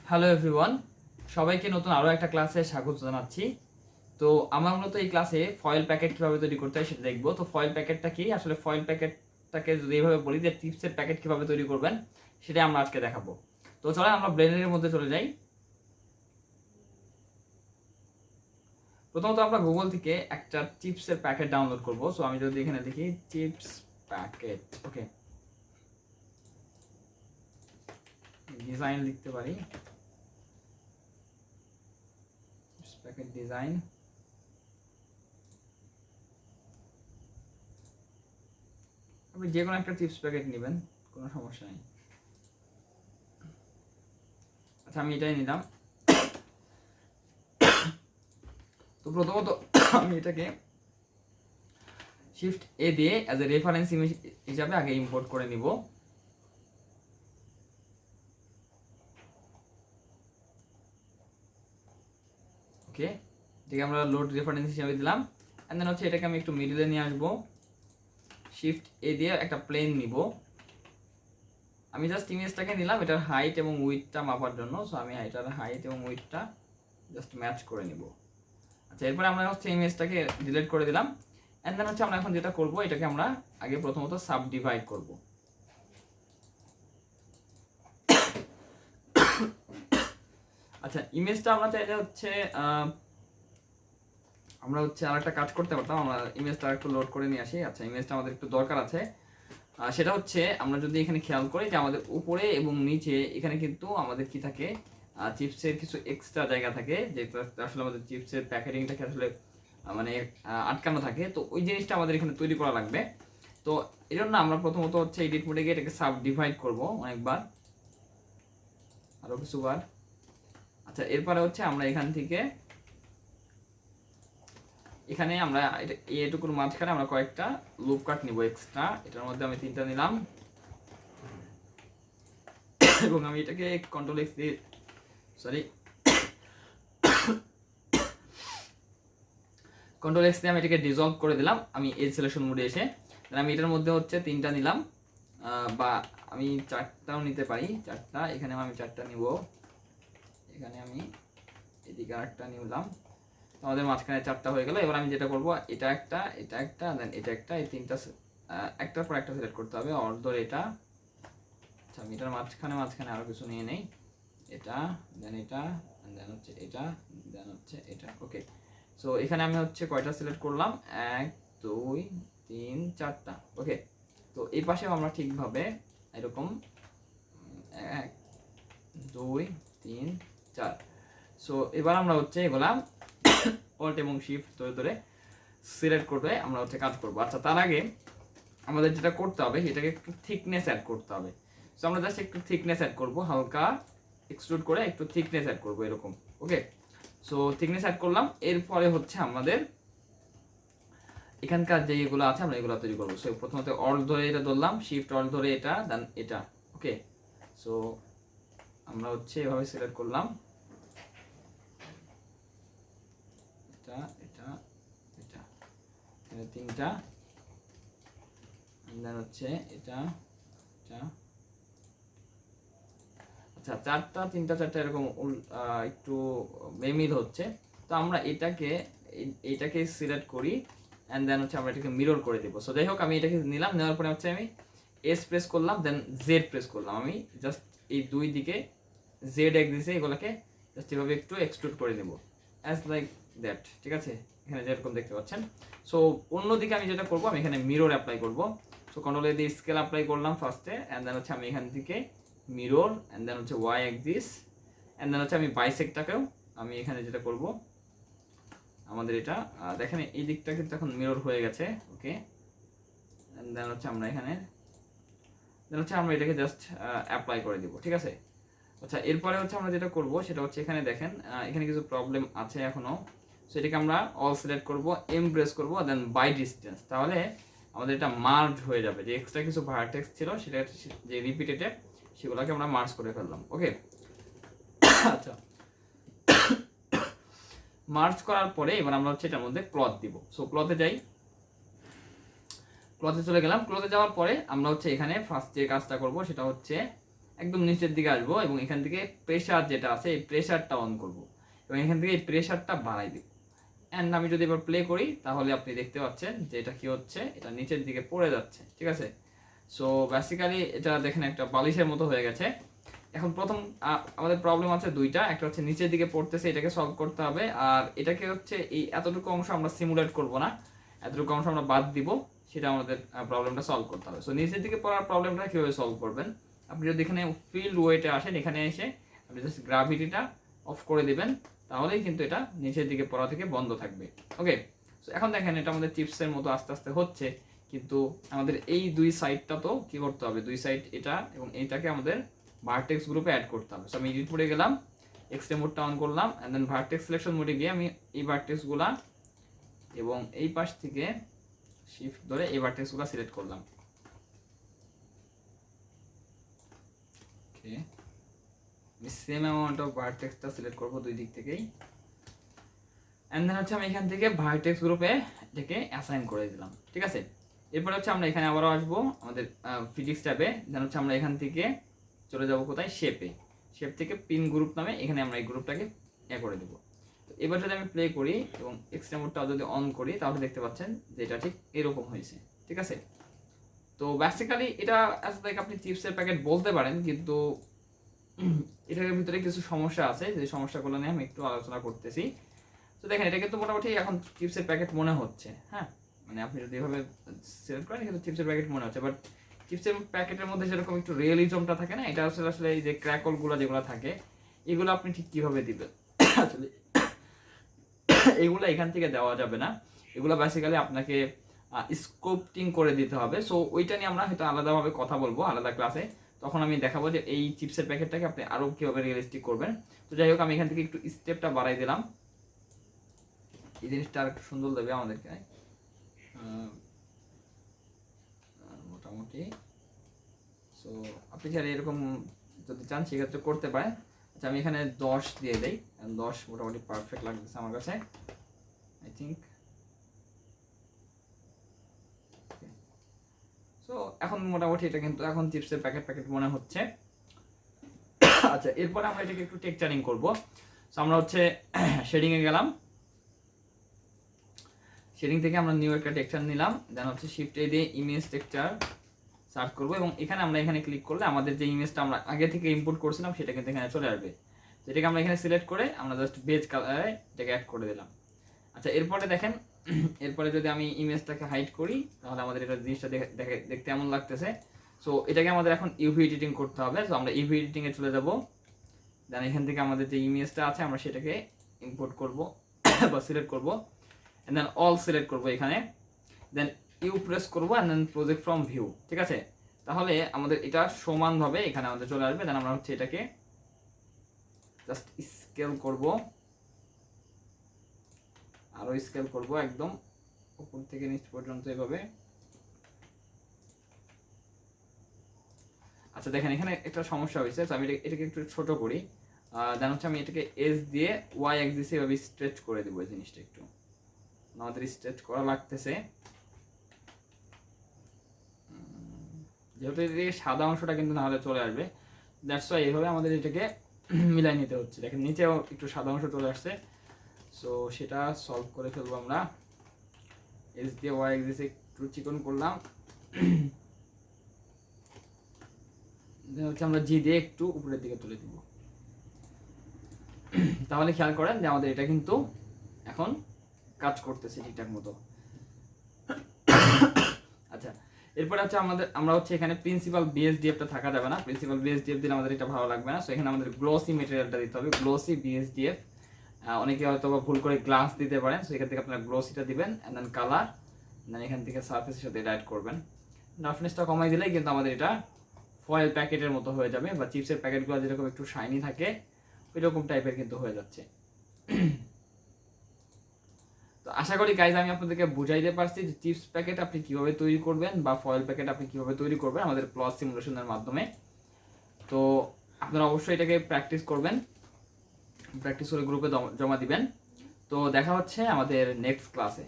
Hello everyone, সবাইকে নতুন আরও একটা ক্লাসে স্বাগত জানাচ্ছি। তো আমরা মূলত এই ক্লাসে ফয়েল প্যাকেট কীভাবে তৈরি করতে হয় সেটা দেখবো। তো ফয়েল প্যাকেটটা কি, আসলে ফয়েল প্যাকেটটাকে যদি এইভাবে বলি যে চিপসের প্যাকেট কীভাবে তৈরি করবেন সেটাই আমরা আজকে দেখাবো। তো চলো আমরা ব্লেন্ডারের মধ্যে চলে যাই। প্রথমত আমরা গুগল থেকে একটা চিপসের প্যাকেট ডাউনলোড করব। সো আমি যদি এখানে দেখি চিপস প্যাকেট, ওকে, ডিজাইন লিখতে পারি, প্যাকেট ডিজাইন। আপনি যে কোনো একটা চিপস প্যাকেট নেবেন, কোনো সমস্যা নেই। আচ্ছা, আমি এটাই নিলাম। তো প্রথমত আমি এটাকে শিফট এ দিয়ে অ্যাজ এ রেফারেন্স ইমেজ হিসাবে আগে ইম্পোর্ট করে নিব। ওকে, এটাকে আমরা লোড রেফারেন্স হিসাবে দিলাম। অ্যান্ড দেন হচ্ছে এটাকে আমি একটু মিডলে নিয়ে আসবো। শিফট এ দিয়ে একটা প্লেন নিব। আমি জাস্ট ইমেজটাকে নিলাম এটার হাইট এবং উইথটা মাপার জন্য। সো আমি এটার হাইট এবং উইথটা জাস্ট ম্যাচ করে নিব। আচ্ছা, এরপরে আমরা হচ্ছে ইমেজটাকে ডিলিট করে দিলাম। অ্যান্ড দেন হচ্ছে আমরা এখন যেটা করব, এটাকে আমরা আগে প্রথমত সাব ডিভাইড করব। আচ্ছা, ইমেজটা আমরা চাইলে হচ্ছে আমরা হচ্ছে আর একটা কাজ করতে পারতাম। আমরা ইমেজটা একটু লোড করে নিয়ে আসি। আচ্ছা, ইমেজটা আমাদের একটু দরকার আছে। সেটা হচ্ছে আমরা যদি এখানে খেয়াল করি যে আমাদের উপরে এবং নিচে এখানে কিন্তু আমাদের কি থাকে, চিপসের কিছু এক্সট্রা জায়গা থাকে, যেটা আসলে আমাদের চিপসের প্যাকেটিংটাকে আসলে মানে আটকানো থাকে। তো ওই জিনিসটা আমাদের এখানে তৈরি করা লাগবে। তো এই জন্য আমরা প্রথমত হচ্ছে এডিট মোডে গিয়ে এটাকে সাব ডিভাইড করবো অনেকবার, আরো কিছুবার। আচ্ছা, এরপরে হচ্ছে আমরা এখান থেকে এখানে আমরা এটুকুর মাঝখানে আমরা কয়েকটা লুপ কাট নিব এক্সট্রা। এটার মধ্যে আমি 3টা নিলাম এবং আমি এটাকে কন্ট্রোল এক্স দিয়ে আমি এটাকে ডিসলভ করে দিলাম। আমি এজ সিলেকশন মোডে এসে আমি এটার মধ্যে হচ্ছে 3টা নিলাম, বা আমি 4টাও নিতে পারি। 4টা এখানে আমি 4টা নিব। এখানে আমি এদিকে আরেকটা নিলাম। আমাদের মাঝখানে 4টা হয়ে গেল। এবার আমি যেটা করব, এটা একটা, এটা একটা, দেন এটা একটা, এই 3টা একটার পর একটা সিলেক্ট করতে হবে। অর ধরে এটা, আচ্ছা আমি এটার মাঝখানে আরো কিছু নিয়ে নেই। এটা, দেন এটা, দেন হচ্ছে এটা, দেন হচ্ছে এটা। ওকে, সো এখানে আমি হচ্ছে কয়টা সিলেক্ট করলাম, 1 2 3 4টা। ওকে, তো এই পাশেও আমরা ঠিকভাবে এরকম 1 2 3 4। সো এবার আমরা হচ্ছে এগুলা অল্ট এবং শিফট ধরে ধরে সিলেক্ট করে আমরা হচ্ছে কাজ করব। আচ্ছা, তার আগে আমাদের যেটা করতে হবে সেটাকে একটু থিকনেস অ্যাড করতে হবে। সো আমরা জাস্ট একটু থিকনেস অ্যাড করব, হালকা এক্সট্রুড করে একটু থিকনেস অ্যাড করব এরকম। ওকে, সো থিকনেস অ্যাড করলাম। এরপরে হচ্ছে আমাদের এখানকার যে এগুলো আছে আমরা এগুলো তৈরি করবো। সো প্রথমত অল্ট ধরে এটা ধরলাম, শিফট অল্ট ধরে এটা, দেন এটা। ওকে, সো আমরা হচ্ছে এভাবে সিলেক্ট করলাম, এটা এটা এটা, এখানে 3টা, দেন হচ্ছে এটা এটা। আচ্ছা, 4টা 3টা 4টা এরকম একটু বেমিল হচ্ছে। তো আমরা এটাকে সিলেক্ট করি অ্যান্ড দেন হচ্ছে আমরা এটাকে মিরর করে দেবো। সো যাই হোক, আমি এটাকে নিলাম, নেওয়ার পরে হচ্ছে আমি এস প্রেস করলাম, দেন জেড প্রেস করলাম। আমি জাস্ট এই দুই দিকে জেড এক্সিসে এগুলোকে জাস্ট এভাবে একটু এক্সট্রুড করে নেব, অ্যাজ লাইক দ্যাট। ঠিক আছে, এখানে যেরকম দেখতে পাচ্ছেন। সো অন্যদিকে আমি যেটা করবো, আমি এখানে মিরর অ্যাপ্লাই করবো। সো কন্ট্রোল এ দিয়ে স্কেল অ্যাপ্লাই করলাম ফার্স্টে, অ্যান্ড দেন হচ্ছে আমি এখান থেকে মিরর, অ্যান্ড দেন হচ্ছে ওয়াই অ্যাক্সিস, অ্যান্ড দেন হচ্ছে আমি বাইসেক্টটাকেও আমি এখানে যেটা করব, আমাদের এটা দেখেন এই দিকটা কিন্তু এখন মিরর হয়ে গেছে। ওকে, অ্যান্ড দেন হচ্ছে আমরা এখানে আমরা এটাকে জাস্ট অ্যাপ্লাই করে দিব। ঠিক আছে, আচ্ছা এরপরে হচ্ছে আমরা যেটা করব সেটা হচ্ছে এখানে দেখেন এখানে কিছু প্রবলেম আছে এখনো। সো এটাকে আমরা অল সিলেক্ট করব, এম প্রেস করব, দেন বাই ডিসটেন্স। তাহলে আমাদের এটা মার্জ হয়ে যাবে, যে এক্সট্রা কিছু ভার্টেক্স ছিল সেটা যে রিপিটেডে সেগুলোকে আমরা মার্জ করে ফেললাম। ওকে, আচ্ছা মার্জ করার পরে এবার আমরা হচ্ছে এটার মধ্যে ক্লথ দিব। সো ক্লথে যাই, ক্লথে চলে গেলাম। ক্লথে যাওয়ার পরে আমরা হচ্ছে এখানে ফার্স্ট যে কাজটা করব সেটা হচ্ছে একদম নিচের দিকে আসবো এবং এখান থেকে প্রেসার যেটা আছে এই প্রেসারটা অন করব এবং এখান থেকে এই প্রেসারটা বাড়াই দিব। অ্যান্ড আমি যদি এবার প্লে করি তাহলে আপনি দেখতে পাচ্ছেন যে এটা কি হচ্ছে, এটা নিচের দিকে পড়ে যাচ্ছে, ঠিক আছে। সো বেসিক্যালি এটা দেখেন একটা বালিশের মতো হয়ে গেছে। এখন প্রথম আমাদের প্রবলেম আছে দুইটা, একটা হচ্ছে নিচের দিকে পড়তেছে, এটাকে সলভ করতে হবে, আর এটাকে হচ্ছে এই এতটুকু অংশ আমরা সিমুলেট করব না, এতটুকু অংশ আমরা বাদ দিব, সেটা আমাদের প্রবলেমটা সলভ করতে হবে। সো নিচের দিকে পড়ার প্রবলেমটা কীভাবে সলভ করবেন, আপনি যদি এখানে ফিল্ড ওয়েটে আসেন, এখানে এসে আপনি জাস্ট গ্রাভিটিটা অফ করে দিবেন, তাহলেই কিন্তু এটা নিচের দিকে পড়া থেকে বন্ধ থাকবে। ওকে, সো এখন দেখেন এটা আমাদের চিপসের মতো আস্তে আস্তে হচ্ছে, কিন্তু আমাদের এই দুই সাইডটা তো কি করতে হবে, দুই সাইড এটা এবং এইটাকে আমাদের ভার্টেক্স গ্রুপে অ্যাড করতে হবে। সো আমি এডিট মোডে গেলাম, এক্সট্রে মোডটা অন করলাম, অ্যান্ড দেন ভার্টেক্স সিলেকশন মোডে গিয়ে আমি এই ভার্টেক্সগুলা এবং এই পাশ থেকে শিফট ধরে এই ভার্টেক্সগুলো সিলেক্ট করলাম। ওকে, আমি সেম অ্যামাউন্ট অফ ভার্টেক্সটা সিলেক্ট করবো দুই দিক থেকেই, অ্যান্ড দেন হচ্ছে আমি এখান থেকে ভার্টেক্স গ্রুপে এটাকে অ্যাসাইন করে দিলাম, ঠিক আছে। এরপর হচ্ছে আমরা এখানে আবারও আসবো আমাদের ফিজিক্স ট্যাবে, দেন হচ্ছে আমরা এখান থেকে চলে যাব কোথায়, শেপে, শেপ থেকে পিন গ্রুপ নামে এখানে আমরা এই গ্রুপটাকে করে দেবো। তো এবার যদি আমি প্লে করি এবং এক্সট্রা মোডটা যদি অন করি তাহলে দেখতে পাচ্ছেন যে এটা ঠিক এরকম হয়েছে, ঠিক আছে। তো বেসিক্যালি এটা অ্যাজ লাইক আপনি চিপসের প্যাকেট বলতে পারেন, কিন্তু এটার ভিতরে কিছু সমস্যা আছে, যে সমস্যাগুলো নিয়ে আমি একটু আলোচনা করতেছি। তো দেখেন এটা কিন্তু মোটামুটি এখন চিপসের প্যাকেট মনে হচ্ছে, হ্যাঁ, মানে আপনি যদি এভাবে সিলেক্ট করেন কিন্তু চিপসের প্যাকেট মনে হচ্ছে, বাট চিপসের প্যাকেটের মধ্যে যেরকম একটু রিয়েলিজমটা থাকে না, এটা আসলে আসলে এই যে ক্র্যাকলগুলো যেগুলো থাকে এগুলো আপনি ঠিক কীভাবে দিবেন আসলে এগুলো এখান থেকে দেওয়া যাবে না, এগুলো বেসিক্যালি আপনাকে স্কোপটিং করে দিতে হবে। সো ওইটা নিয়ে আমরা হয়তো আলাদাভাবে কথা বলবো আলাদা ক্লাসে, তখন আমি দেখাবো যে এই চিপসের প্যাকেটটাকে আপনি আরও কীভাবে রিয়েলিস্টিক করবেন। তো যাই হোক, আমি এখান থেকে একটু স্টেপটা বাড়াই দিলাম, এই জিনিসটা আর একটু সুন্দর দেবে আমাদেরকে মোটামুটি। সো আপনি চাইলে এরকম যদি চান সেক্ষেত্রে করতে পারেন। আচ্ছা, আমি এখানে 10 দিয়ে দেই, 10 মোটামুটি পারফেক্ট লাগতেছে আমার কাছে, আই থিঙ্ক। সো এখন মোটামুটি এটা কিন্তু এখন চিপসের প্যাকেট মনে হচ্ছে। আচ্ছা, এরপরে আমরা এটাকে একটু টেক্সচারিং করবো। সো আমরা হচ্ছে শেডিংয়ে গেলাম, শেডিং থেকে আমরা নিউ একটা টেক্সচার নিলাম, দেন হচ্ছে শিফট এ দিয়ে ইমেজ টেক্সচার সার্চ করবো এবং এখানে আমরা এখানে ক্লিক করলে আমাদের যে ইমেজটা আমরা আগে থেকে ইম্পোর্ট করছিলাম সেটা কিন্তু এখানে চলে আসবে। যেটাকে আমরা এখানে সিলেক্ট করে আমরা জাস্ট বেজ কালারে এটাকে অ্যাড করে দিলাম। আচ্ছা, এরপরে দেখেন, এরপরে যদি আমি ইমেজটাকে হাইড করি তাহলে আমাদের এটা জিনিসটা দেখতে এমন লাগতেছে। সো এটাকে আমাদের এখন ইউভি এডিটিং করতে হবে। সো আমরা ইউভি এডিটিংয়ে চলে যাব, দেন এখান থেকে আমাদের যে ইমেজটা আছে আমরা সেটাকে ইম্পোর্ট করব বা সিলেক্ট করব, and then all সিলেক্ট করব এখানে, দেন ইউ প্রেস করব, and then project from view, ঠিক আছে। তাহলে আমাদের এটা সমানভাবে এখানে আমাদের চলে আসবে। দেন আমরা হচ্ছে এটাকে জাস্ট স্কেল করব, আরো স্কেল করব একদম উপর থেকে নিচ পর্যন্ত এভাবে। আচ্ছা দেখেন, এখানে একটা সমস্যা হয়েছে, তো আমি এটাকে একটু ছোট করি, দেন হচ্ছে আমি এটাকে এস দিয়ে ওয়াই অ্যাক্সিসে এভাবে স্ট্রেচ করে দেবো। এই জিনিসটা একটু আমাদের স্ট্রেচ করা লাগতেছে, যেহেতু এদিকে সাদা অংশটা কিন্তু নাহলে চলে আসবে, দ্যাটস ওয়াই এইভাবে আমাদের এটাকে মিলাই নিতে হচ্ছে। দেখেন নিচেও একটু সাদা অংশ চলে আসছে, সো সেটা সলভ করে ফেলবো আমরা। এস দিয়ে ওয়াই অ্যাক্সিসে একটু চিকন করলাম, হচ্ছে আমরা জি দিয়ে একটু উপরের দিকে তুলে দিব। তাহলে খেয়াল করেন যে আমাদের এটা কিন্তু এখন কাজ করতেছে ঠিকঠাক মতো। আচ্ছা, এরপরে হচ্ছে আমরা হচ্ছে এখানে প্রিন্সিপাল বিএসডিএফটা থাকা যাবে না, প্রিন্সিপাল বিএসডিএফ দিলে আমাদের এটা ভালো লাগবে না। সো এখানে আমাদের গ্লোসি মেটেরিয়ালটা দিতে হবে, গ্লোসি বিএসডিএফ। অনেকে হয়তো ভুল করে গ্লাস দিতে পারেন, সো এখান থেকে আপনারা গ্লোসিটা দিবেন, অ্যান্ড দেন কালার, দেন এখান থেকে সারফেসের সাথে এটা অ্যাড করবেন। রাফনেসটা কমাই দিলেই কিন্তু আমাদের এটা ফয়েল প্যাকেটের মতো হয়ে যাবে, বা চিপসের প্যাকেটগুলো যেরকম একটু শাইনি থাকে ওই রকম টাইপের কিন্তু হয়ে যাচ্ছে। তো আশা করি গাইজ আমি আপনাদেরকে বুঝাইতে পারছি যে চিপস প্যাকেট আপনি কিভাবে তৈরি করবেন বা ফয়েল প্যাকেট আপনি কিভাবে তৈরি করবেন আমাদের প্লস সিমুলেশনের মাধ্যমে। তো আপনারা অবশ্যই এটাকে প্র্যাকটিস করবেন, প্র্যাকটিস করে গ্রুপে জমা দিবেন। তো দেখা হচ্ছে আমাদের নেক্সট ক্লাসে।